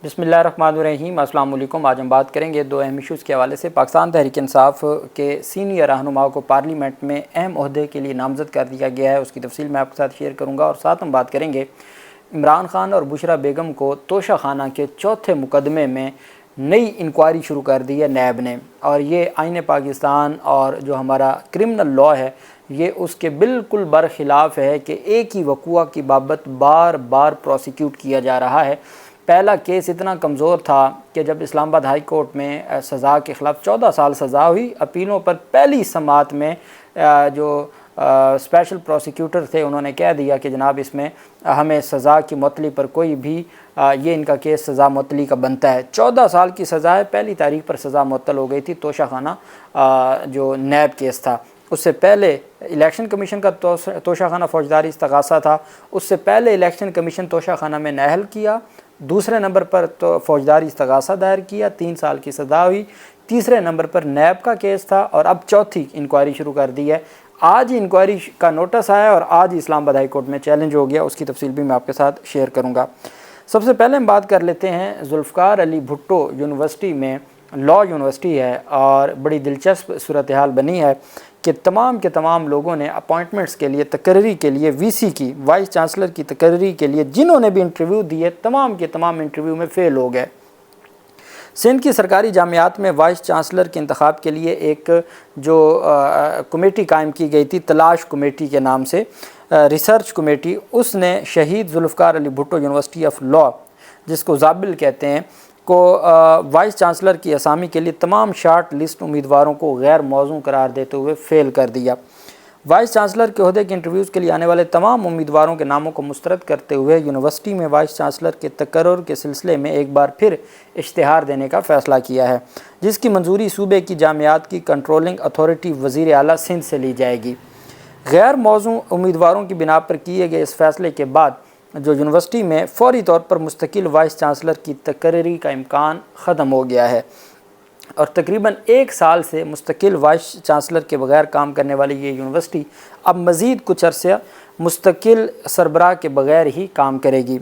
بسم اللہ الرحمن الرحیم۔ السلام علیکم۔ آج ہم بات کریں گے دو اہم ایشوز کے حوالے سے۔ پاکستان تحریک انصاف کے سینئر رہنما کو پارلیمنٹ میں اہم عہدے کے لیے نامزد کر دیا گیا ہے، اس کی تفصیل میں آپ کے ساتھ شیئر کروں گا، اور ساتھ ہم بات کریں گے عمران خان اور بشرا بیگم کو توشہ خانہ کے چوتھے مقدمے میں نئی انکوائری شروع کر دی ہے نیب نے، اور یہ آئین پاکستان اور جو ہمارا کرمنل لا ہے یہ اس کے بالکل برخلاف ہے کہ ایک ہی وقوعہ کی بابت بار بار پروسیکیوٹ کیا جا رہا ہے۔ پہلا کیس اتنا کمزور تھا کہ جب اسلام آباد ہائی کورٹ میں سزا کے خلاف 14 سال سزا ہوئی، اپیلوں پر پہلی سماعت میں جو اسپیشل پروسیکیوٹر تھے انہوں نے کہہ دیا کہ جناب اس میں ہمیں سزا کی معطلی پر کوئی بھی یہ ان کا کیس سزا معطلی کا بنتا ہے۔ 14 سال کی سزا ہے، پہلی تاریخ پر سزا معطل ہو گئی تھی۔ توشہ خانہ جو نیب کیس تھا، اس سے پہلے الیکشن کمیشن کا توشہ خانہ فوجداری استغاثہ تھا، اس سے پہلے الیکشن کمیشن توشہ خانہ میں نااہل کیا، دوسرے نمبر پر تو فوجداری استغاثہ دائر کیا، 3 سال کی سزا ہوئی، تیسرے نمبر پر نیب کا کیس تھا، اور اب چوتھی انکوائری شروع کر دی ہے۔ آج ہی انکوائری کا نوٹس آیا اور آج ہی اسلام آباد ہائی کورٹ میں چیلنج ہو گیا، اس کی تفصیل بھی میں آپ کے ساتھ شیئر کروں گا۔ سب سے پہلے ہم بات کر لیتے ہیں ذوالفقار علی بھٹو یونیورسٹی میں، لا یونیورسٹی ہے، اور بڑی دلچسپ صورتحال بنی ہے کہ تمام کے تمام لوگوں نے اپوائنٹمنٹس کے لیے تقرری کے لیے وی سی کی، وائس چانسلر کی تقرری کے لیے جنہوں نے بھی انٹرویو دیے تمام کے تمام انٹرویو میں فیل ہو گئے۔ سندھ کی سرکاری جامعات میں وائس چانسلر کے انتخاب کے لیے ایک جو کمیٹی قائم کی گئی تھی تلاش کمیٹی کے نام سے، ریسرچ کمیٹی، اس نے شہید Zulfiqar Ali Bhutto university of law, جس کو زابل کہتے ہیں، کو وائس چانسلر کی اسامی کے لیے تمام شارٹ لسٹ امیدواروں کو غیر موزوں قرار دیتے ہوئے فیل کر دیا۔ وائس چانسلر کے عہدے کے انٹرویوز کے لیے آنے والے تمام امیدواروں کے ناموں کو مسترد کرتے ہوئے یونیورسٹی میں وائس چانسلر کے تقرر کے سلسلے میں ایک بار پھر اشتہار دینے کا فیصلہ کیا ہے، جس کی منظوری صوبے کی جامعات کی کنٹرولنگ اتھارٹی وزیر اعلیٰ سندھ سے لی جائے گی۔ غیر موزوں امیدواروں کی بنا پر کیے گئے اس فیصلے کے بعد جو یونیورسٹی میں فوری طور پر مستقل وائس چانسلر کی تقرری کا امکان ختم ہو گیا ہے، اور تقریباً 1 سال سے مستقل وائس چانسلر کے بغیر کام کرنے والی یہ یونیورسٹی اب مزید کچھ عرصہ مستقل سربراہ کے بغیر ہی کام کرے گی۔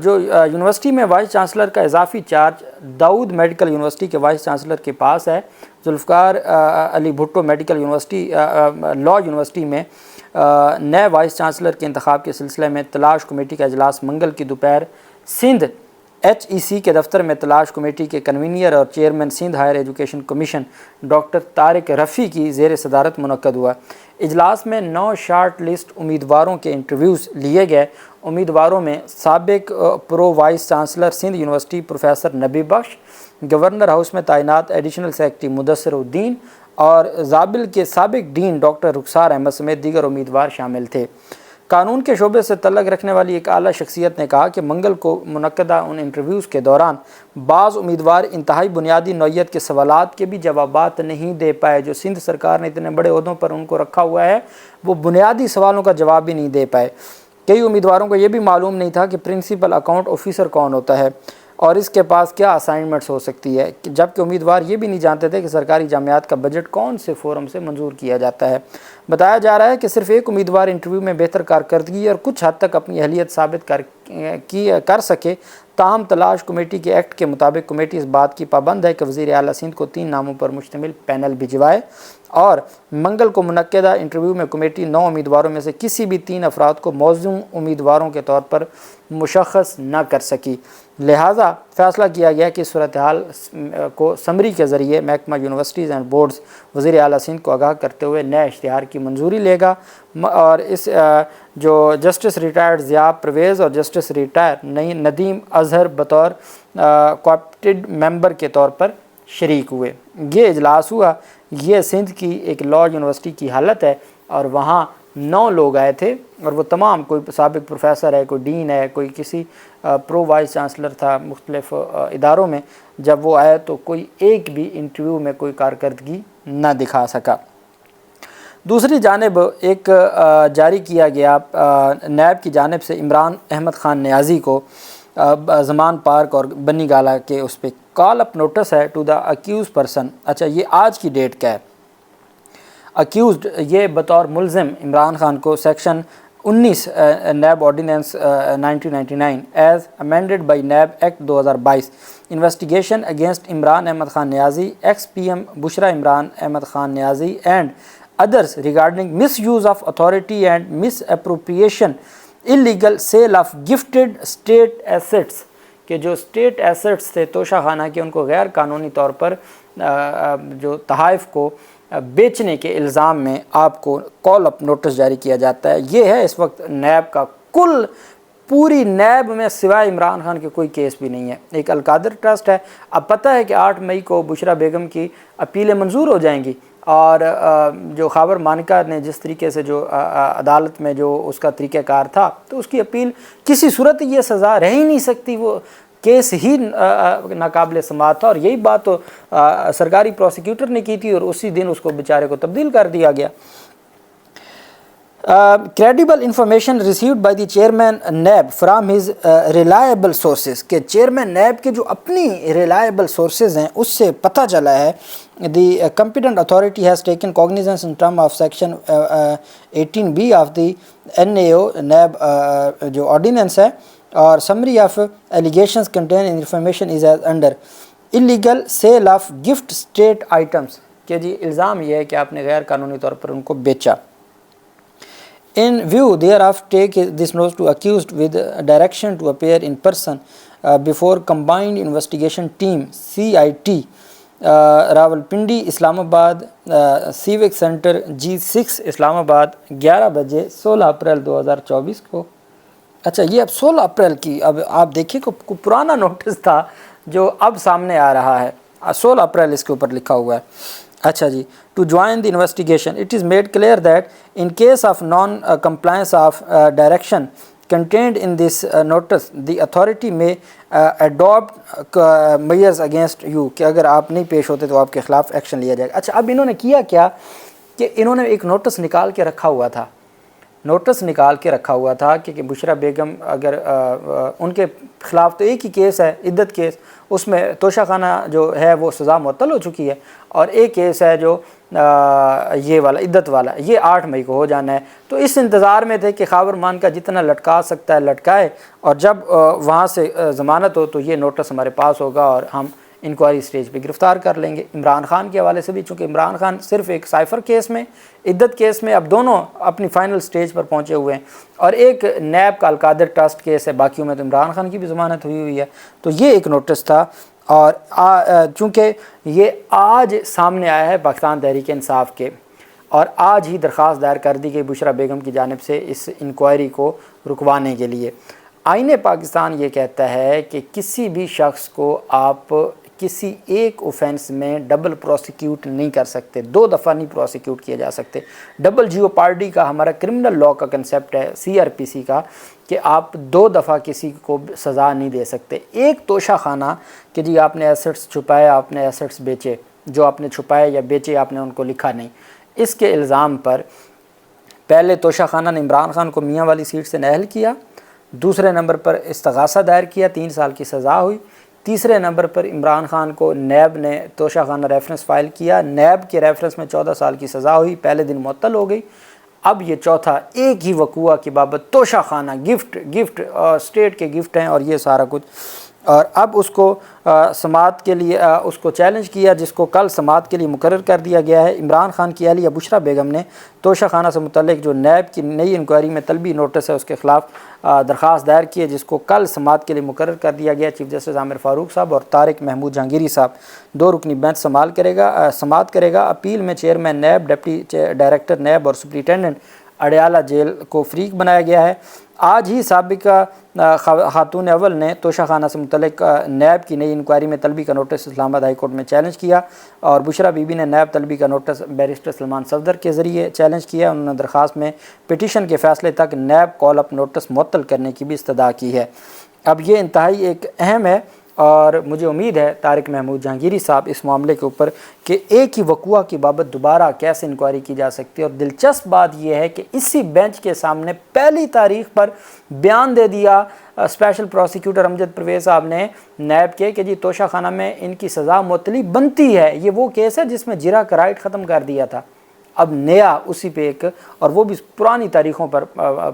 جو یونیورسٹی میں وائس چانسلر کا اضافی چارج داؤد میڈیکل یونیورسٹی کے وائس چانسلر کے پاس ہے۔ ذوالفقار علی بھٹو میڈیکل یونیورسٹی لا یونیورسٹی میں نئے وائس چانسلر کے انتخاب کے سلسلے میں تلاش کمیٹی کا اجلاس منگل کی دوپہر سندھ HEC کے دفتر میں تلاش کمیٹی کے کنوینر اور chairman Sindh higher education commission doctor Tariq Rafi کی زیر صدارت منعقد ہوا۔ اجلاس میں 9 شارٹ لسٹ امیدواروں کے انٹرویوز لیے گئے۔ امیدواروں میں سابق pro vice chancellor Sindh university professor نبی بخش، گورنر ہاؤس میں تعینات ایڈیشنل سیکرٹری مدثر الدین اور زابل کے سابق ڈین ڈاکٹر رخسار احمد سمیت دیگر امیدوار شامل تھے۔ قانون کے شعبے سے تعلق رکھنے والی ایک اعلیٰ شخصیت نے کہا کہ منگل کو منعقدہ ان انٹرویوز کے دوران بعض امیدوار انتہائی بنیادی نوعیت کے سوالات کے بھی جوابات نہیں دے پائے۔ جو سندھ سرکار نے اتنے بڑے عہدوں پر ان کو رکھا ہوا ہے، وہ بنیادی سوالوں کا جواب بھی نہیں دے پائے۔ کئی امیدواروں کو یہ بھی معلوم نہیں تھا کہ پرنسپل اکاؤنٹ آفیسر کون ہوتا ہے اور اس کے پاس کیا اسائنمنٹس ہو سکتی ہے، جبکہ امیدوار یہ بھی نہیں جانتے تھے کہ سرکاری جامعات کا بجٹ کون سے فورم سے منظور کیا جاتا ہے۔ بتایا جا رہا ہے کہ صرف ایک امیدوار انٹرویو میں بہتر کارکردگی اور کچھ حد تک اپنی اہلیت ثابت کر سکے۔ تاہم تلاش کمیٹی کے ایکٹ کے مطابق کمیٹی اس بات کی پابند ہے کہ وزیر اعلیٰ سندھ کو 3 ناموں پر مشتمل پینل بھجوائے، اور منگل کو منعقدہ انٹرویو میں کمیٹی 9 امیدواروں میں سے کسی بھی 3 افراد کو موزوں امیدواروں کے طور پر مشخص نہ کر سکی۔ لہٰذا فیصلہ کیا گیا کہ اس صورتحال کو سمری کے ذریعے محکمہ یونیورسٹیز اینڈ بورڈز وزیر اعلیٰ سندھ کو آگاہ کرتے ہوئے نئے اشتہار کی منظوری لے گا، اور اس جو جسٹس ریٹائرڈ ضیاء پرویز اور جسٹس ریٹائر ندیم اظہر بطور کوآپٹیڈ ممبر کے طور پر شریک ہوئے۔ یہ اجلاس ہوا، یہ سندھ کی ایک لا یونیورسٹی کی حالت ہے، اور وہاں 9 لوگ آئے تھے، اور وہ تمام کوئی سابق پروفیسر ہے، کوئی ڈین ہے، کوئی کسی پرو وائس چانسلر تھا مختلف اداروں میں۔ جب وہ آئے تو کوئی ایک بھی انٹرویو میں کوئی کارکردگی نہ دکھا سکا۔ دوسری جانب ایک جاری کیا گیا نیب کی جانب سے عمران احمد خان نیازی کو زمان پارک اور بنی گالا کے اس پہ کال اپ نوٹس ہے ٹو دا اکیوز پرسن۔ اچھا، یہ آج کی ڈیٹ کیا ہے؟ اکیوزڈ یہ بطور ملزم عمران خان کو section 19 NAB ordinance 1999 as amended by NAB act 2022 investigation against Imran Ahmed Khan Niazi ex P M Bushra Imran Ahmed Khan Niazi and others regarding misuse of authority and misappropriation illegal sale of gifted state assets کہ جو state assets تھے توشہ خانہ کے ان کو غیر قانونی طور پر جو تحائف کو بیچنے کے الزام میں آپ کو کال اپ نوٹس جاری کیا جاتا ہے۔ یہ ہے اس وقت نیب کا کل، پوری نیب میں سوائے عمران خان کے کوئی کیس بھی نہیں ہے۔ ایک القادر ٹرسٹ ہے، اب پتہ ہے کہ 8 مئی کو بشرا بیگم کی اپیلیں منظور ہو جائیں گی، اور جو خاور مانکا نے جس طریقے سے جو عدالت میں جو اس کا طریقہ کار تھا، تو اس کی اپیل کسی صورت یہ سزا رہ ہی نہیں سکتی، وہ کیس ہی ناقابل سماعت تھا، اور یہی بات تو سرکاری پروسیکیوٹر نے کی تھی، اور اسی دن اس کو بیچارے کو تبدیل کر دیا گیا۔ Credible information received by the chairman NAB from his reliable sources کہ چیئرمین نیب کے جو اپنی ریلائبل سورسز ہیں اس سے پتہ چلا ہے the competent authority has taken cognizance in term of section 18B of the NAO NAB جو آرڈیننس ہے، اور summary of allegations contain information is as under illegal sale of gift state items کہ جی الزام یہ ہے کہ آپ نے غیر قانونی طور پر ان کو بیچا۔ In view thereof, take this notice to accused with direction to appear in person before combined investigation team CIT Rawalpindi اسلام آباد سیوک سینٹر G6 اسلام آباد 11 بجے 16 اپریل 2024 کو۔ اچھا یہ اب 16 اپریل کی، اب آپ دیکھیں کہ پرانا نوٹس تھا جو اب سامنے آ رہا ہے، 16 اپریل اس کے اوپر لکھا ہوا ہے۔ اچھا جی، to join the investigation it is made clear that in case of non compliance of direction contained in this notice the authority may adopt measures against you کہ اگر آپ نہیں پیش ہوتے تو آپ کے خلاف ایکشن لیا جائے گا۔ اچھا اب انہوں نے کیا کیا کہ انہوں نے ایک نوٹس نکال کے رکھا ہوا تھا، کہ بشرا بیگم اگر ان کے خلاف تو ایک ہی کیس ہے عدت کیس، اس میں توشہ خانہ جو ہے وہ سزا معطل ہو چکی ہے، اور ایک کیس ہے جو یہ والا عدت والا، یہ 8 مئی کو ہو جانا ہے۔ تو اس انتظار میں تھے کہ خاور مان کا جتنا لٹکا سکتا ہے لٹکائے، اور جب وہاں سے ضمانت ہو تو یہ نوٹس ہمارے پاس ہوگا اور ہم انکوائری سٹیج پہ گرفتار کر لیں گے۔ عمران خان کے حوالے سے بھی، چونکہ عمران خان صرف ایک سائفر کیس میں، عدت کیس میں اب دونوں اپنی فائنل سٹیج پر پہنچے ہوئے ہیں، اور ایک نیب کا القادر ٹرسٹ کیس ہے، باقیوں میں تو عمران خان کی بھی ضمانت ہوئی ہے۔ تو یہ ایک نوٹس تھا، اور چونکہ یہ آج سامنے آیا ہے پاکستان تحریک انصاف کے، اور آج ہی درخواست دائر کر دی گئی بشرا بیگم کی جانب سے اس انکوائری کو رکوانے کے لیے۔ آئین پاکستان یہ کہتا ہے کہ کسی بھی شخص کو آپ کسی ایک اوفینس میں ڈبل پروسیکیوٹ نہیں کر سکتے، 2 دفعہ نہیں پروسیکیوٹ کیے جا سکتے۔ ڈبل جیوپارڈی کا ہمارا کرمنل لاء کا کنسیپٹ ہے CRPC کا کہ آپ 2 دفعہ کسی کو سزا نہیں دے سکتے۔ ایک توشہ خانہ کہ جی آپ نے ایسٹس چھپائے، آپ نے ایسٹس بیچے، جو آپ نے چھپائے یا بیچے آپ نے ان کو لکھا نہیں، اس کے الزام پر پہلے توشہ خانہ نے عمران خان کو میاں والی سیٹ سے نااہل کیا، دوسرے نمبر پر استغاثہ دائر کیا، 3 سال کی سزا ہوئی، تیسرے نمبر پر عمران خان کو نیب نے توشہ خانہ ریفرنس فائل کیا، نیب کے ریفرنس میں 14 سال کی سزا ہوئی، پہلے دن معطل ہو گئی۔ اب یہ چوتھا ایک ہی وقوعہ کی بابت توشہ خانہ گفٹ اسٹیٹ کے گفٹ ہیں اور یہ سارا کچھ، اور اب اس کو سماعت کے لیے اس کو چیلنج کیا، جس کو کل سماعت کے لیے مقرر کر دیا گیا ہے۔ عمران خان کی اہلیہ بشرا بیگم نے توشہ خانہ سے متعلق جو نیب کی نئی انکوائری میں طلبی نوٹس ہے اس کے خلاف درخواست دائر کی ہے، جس کو کل سماعت کے لیے مقرر کر دیا گیا۔ چیف جسٹس عامر فاروق صاحب اور طارق محمود جہانگیری صاحب 2 رکنی بینچ سماعت کرے گا۔ اپیل میں chairman NAB, deputy director NAB اور سپرنٹینڈنٹ اڈیالہ جیل کو فریق بنایا گیا ہے۔ آج ہی سابقہ خاتون اول نے توشہ خانہ سے متعلق نیب کی نئی انکوائری میں طلبی کا نوٹس اسلام آباد ہائی کورٹ میں چیلنج کیا، اور بشرا بی بی نے نیب طلبی کا نوٹس بیرسٹر سلمان صفدر کے ذریعے چیلنج کیا۔ انہوں نے درخواست میں پٹیشن کے فیصلے تک نیب کال اپ نوٹس معطل کرنے کی بھی استدعا کی ہے۔ اب یہ انتہائی ایک اہم ہے، اور مجھے امید ہے طارق محمود جہانگیری صاحب اس معاملے کے اوپر کہ ایک ہی وقوعہ کی بابت دوبارہ کیسے انکوائری کی جا سکتی ہے۔ اور دلچسپ بات یہ ہے کہ اسی بینچ کے سامنے پہلی تاریخ پر بیان دے دیا اسپیشل پروسیکیوٹر امجد پرویز صاحب نے نیب کے کہ جی توشہ خانہ میں ان کی سزا معطلی بنتی ہے۔ یہ وہ کیس ہے جس میں جرا کا رائٹ ختم کر دیا تھا، اب نیا اسی پہ ایک، اور وہ بھی پرانی تاریخوں پر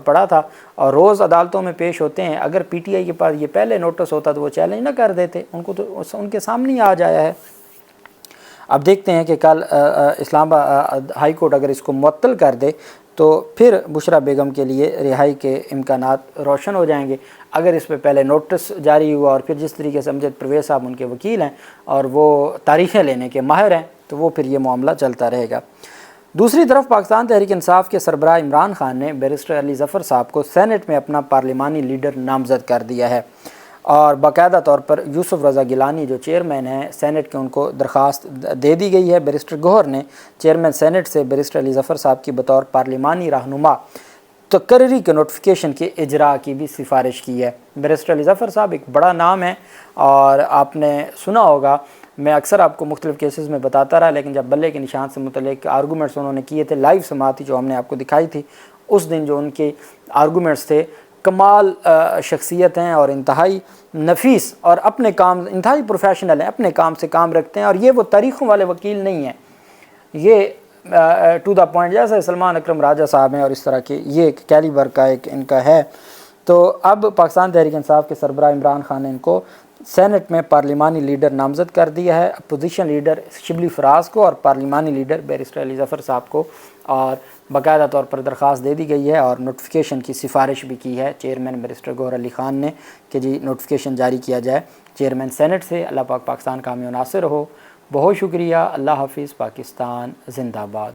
پڑا تھا، اور روز عدالتوں میں پیش ہوتے ہیں. اگر پی ٹی آئی کے پاس یہ پہلے نوٹس ہوتا تو وہ چیلنج نہ کر دیتے، ان کو تو ان کے سامنے ہی آ جایا ہے. اب دیکھتے ہیں کہ کل اسلام آباد ہائی کورٹ اگر اس کو معطل کر دے تو پھر بشریٰ بیگم کے لیے رہائی کے امکانات روشن ہو جائیں گے. اگر اس پہ پہلے نوٹس جاری ہوا اور پھر جس طریقے سے امجد پرویز صاحب ان کے وکیل ہیں اور وہ تاریخیں لینے کے ماہر ہیں تو وہ پھر یہ معاملہ چلتا رہے گا. دوسری طرف پاکستان تحریک انصاف کے سربراہ عمران خان نے بیرسٹر علی ظفر صاحب کو سینٹ میں اپنا پارلیمانی لیڈر نامزد کر دیا ہے، اور باقاعدہ طور پر یوسف رضا گیلانی جو چیئرمین ہیں سینٹ کے، ان کو درخواست دے دی گئی ہے. بیرسٹر گوہر نے چیئرمین سینٹ سے بیرسٹر علی ظفر صاحب کی بطور پارلیمانی رہنما تقرری کے نوٹیفیکیشن کے اجراء کی بھی سفارش کی ہے. بیرسٹر علی ظفر صاحب ایک بڑا نام ہے، اور آپ نے سنا ہوگا، میں اکثر آپ کو مختلف کیسز میں بتاتا رہا، لیکن جب بلے کے نشان سے متعلق آرگومنٹس انہوں نے کیے تھے، لائیو سماعتی جو ہم نے آپ کو دکھائی تھی، اس دن جو ان کے آرگومنٹس تھے، کمال شخصیت ہیں اور انتہائی نفیس، اور اپنے کام انتہائی پروفیشنل ہیں، اپنے کام سے کام رکھتے ہیں، اور یہ وہ تاریخوں والے وکیل نہیں ہیں، یہ ٹو دا پوائنٹ جیسے سلمان اکرم راجہ صاحب ہیں اور اس طرح کے، یہ ایک کیلیبر کا ایک ان کا ہے. تو اب پاکستان تحریک انصاف کے سربراہ عمران خان نے ان کو سینٹ میں پارلیمانی لیڈر نامزد کر دیا ہے، اپوزیشن لیڈر شبلی فراز کو اور پارلیمانی لیڈر بیرسٹر علی ظفر صاحب کو، اور باقاعدہ طور پر درخواست دے دی گئی ہے اور نوٹیفیکیشن کی سفارش بھی کی ہے چیئرمین بیرسٹر گوہر علی خان نے کہ جی نوٹیفیکیشن جاری کیا جائے چیئرمین سینٹ سے. اللہ پاک پاکستان کا حامی و ناصر ہو. بہت شکریہ. اللہ حافظ. پاکستان زندہ باد.